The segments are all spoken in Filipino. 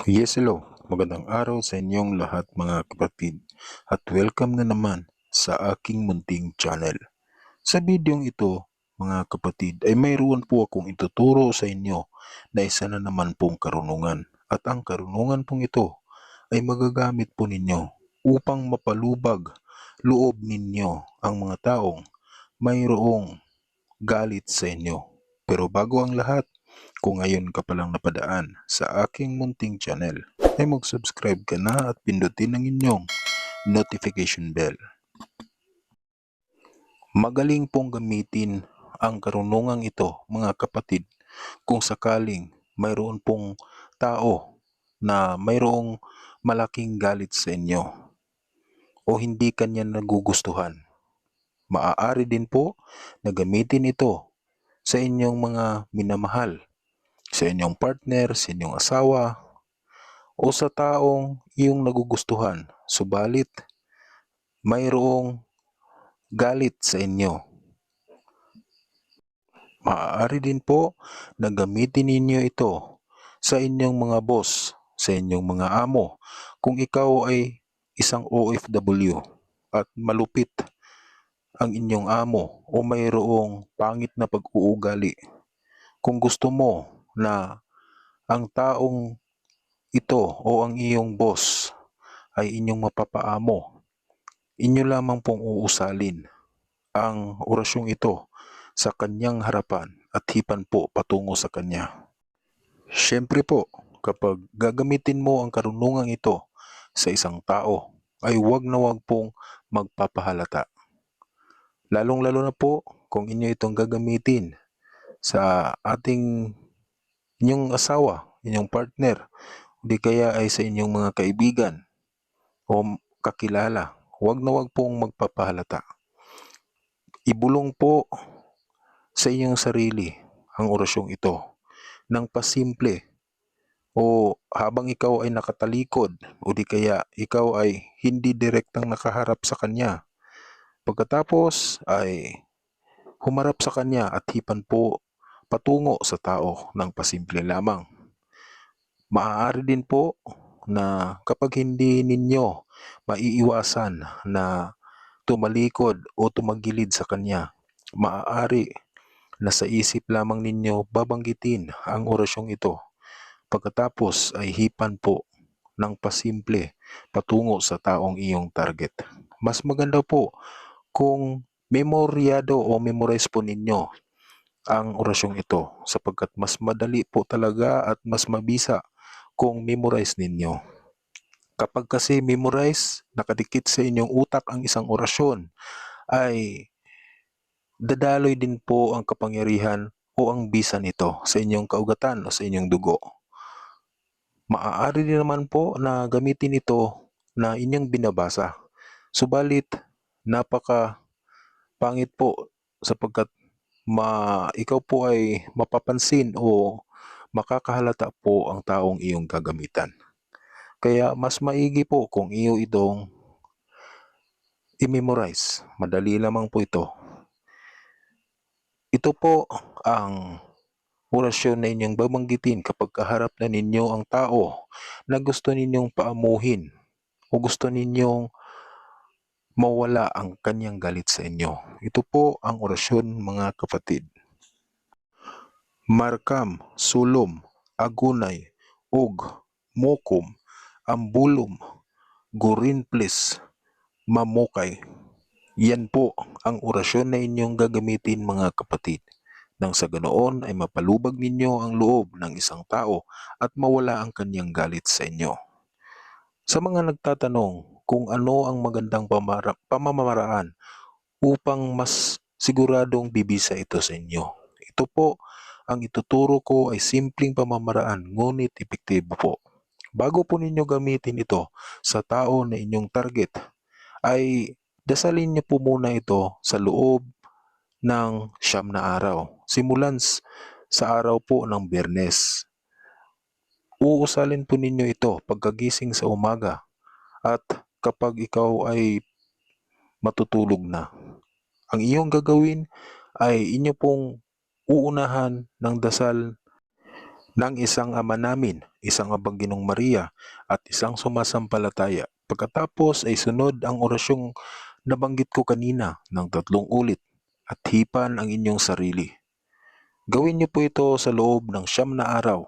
Yes, hello. Magandang araw sa inyong lahat mga kapatid at welcome na naman sa aking munting channel. Sa bidyong ito, mga kapatid, ay mayroon po akong ituturo sa inyo na isa na naman pong karunungan. At ang karunungan pong ito ay magagamit po ninyo upang mapalubag loob ninyo ang mga taong mayroong galit sa inyo. Pero bago ang lahat, kung ngayon ka palang napadaan sa aking munting channel, ay mag-subscribe ka na at pindutin ang inyong notification bell. Magaling pong gamitin ang karunungang ito mga kapatid kung sakaling mayroon pong tao na mayroong malaking galit sa inyo o hindi kanya nagugustuhan. Maaari din po na gamitin ito sa inyong mga minamahal, sa inyong partner, sa inyong asawa, o sa taong iyong nagugustuhan, subalit mayroong galit sa inyo. Maaari din po na gamitin ninyo ito sa inyong mga boss, sa inyong mga amo, kung ikaw ay isang OFW at malupit ang inyong amo o mayroong pangit na pag-uugali. Kung gusto mo na ang taong ito o ang iyong boss ay inyong mapapaamo, inyo lamang pong uusalin ang orasyong ito sa kanyang harapan at hipan po patungo sa kanya. Siyempre po, kapag gagamitin mo ang karunungang ito sa isang tao, ay huwag na huwag pong magpapahalata. Lalong-lalo na po kung inyo itong gagamitin sa inyong asawa, inyong partner, di kaya ay sa inyong mga kaibigan o kakilala. Huwag na huwag pong magpapahalata. Ibulong po sa inyong sarili ang orasyong ito ng pasimple o habang ikaw ay nakatalikod o di kaya ikaw ay hindi direktang nakaharap sa kanya. Pagkatapos ay humarap sa kanya at hipan po patungo sa tao ng pasimple lamang. Maaari din po na kapag hindi ninyo maiiwasan na tumalikod o tumagilid sa kanya, maaari na sa isip lamang ninyo babanggitin ang orasyong ito. Pagkatapos ay hipan po ng pasimple patungo sa taong iyong target. Mas maganda po kung memoryado o memorize po ninyo ang orasyong ito sapagkat mas madali po talaga at mas mabisa kung memorize ninyo. Kapag kasi memorize, nakadikit sa inyong utak ang isang orasyon, ay dadaloy din po ang kapangyarihan o ang bisa nito sa inyong kaugatan o sa inyong dugo. Maaari din naman po na gamitin ito na inyong binabasa. Subalit, napaka pangit po sapagkat ikaw po ay mapapansin o makakahalata po ang taong iyong gagamitan. Kaya mas maigi po kung iyo itong i-memorize. Madali lamang po ito. Ito po ang orasyon na inyong babanggitin kapag kaharap na ninyo ang tao na gusto ninyong paamuhin o gusto ninyong mawala ang kanyang galit sa inyo. Ito po ang orasyon mga kapatid. Markam, sulom, agunay, og, mokom, ambulom, gurinplis, mamukay. Yan po ang orasyon na inyong gagamitin mga kapatid. Nang sa ganoon ay mapalubag ninyo ang loob ng isang tao at mawala ang kanyang galit sa inyo. Sa mga nagtatanong kung ano ang magandang pamamaraan upang mas siguradong bibisa ito sa inyo, ito po ang ituturo ko ay simpleng pamamaraan ngunit epektibo po. Bago po ninyo gamitin ito sa tao na inyong target, ay dasalin niyo po muna ito sa loob ng 9 na araw. Simulan sa araw po ng Biyernes. Uusalin po ninyo ito pagkagising sa umaga at kapag ikaw ay matutulog na. Ang iyong gagawin ay inyo pong uunahan ng dasal ng isang Ama namin, isang Abang Ginong Maria, at isang sumasampalataya. Pagkatapos ay sunod ang orasyong nabanggit ko kanina ng 3 ulit at hipan ang inyong sarili. Gawin niyo po ito sa loob ng 9 na araw,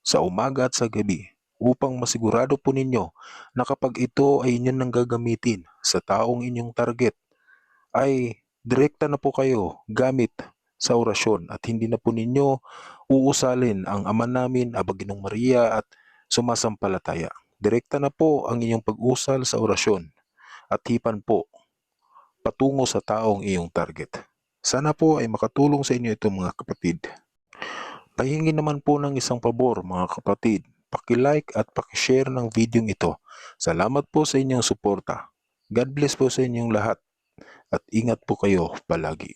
sa umaga at sa gabi, upang masigurado po ninyo na kapag ito ay inyong nang gagamitin sa taong inyong target, ay direkta na po kayo gamit sa orasyon at hindi na po ninyo uusalin ang Ama namin, Aba Ginong Maria at sumasampalataya. Direkta na po ang inyong pag-usal sa orasyon at hipan po patungo sa taong iyong target. Sana po ay makatulong sa inyo ito mga kapatid. Pahingi naman po ng isang pabor mga kapatid. Paki-like at paki-share ng video ito. Salamat po sa inyong suporta. God bless po sa inyong lahat at ingat po kayo palagi.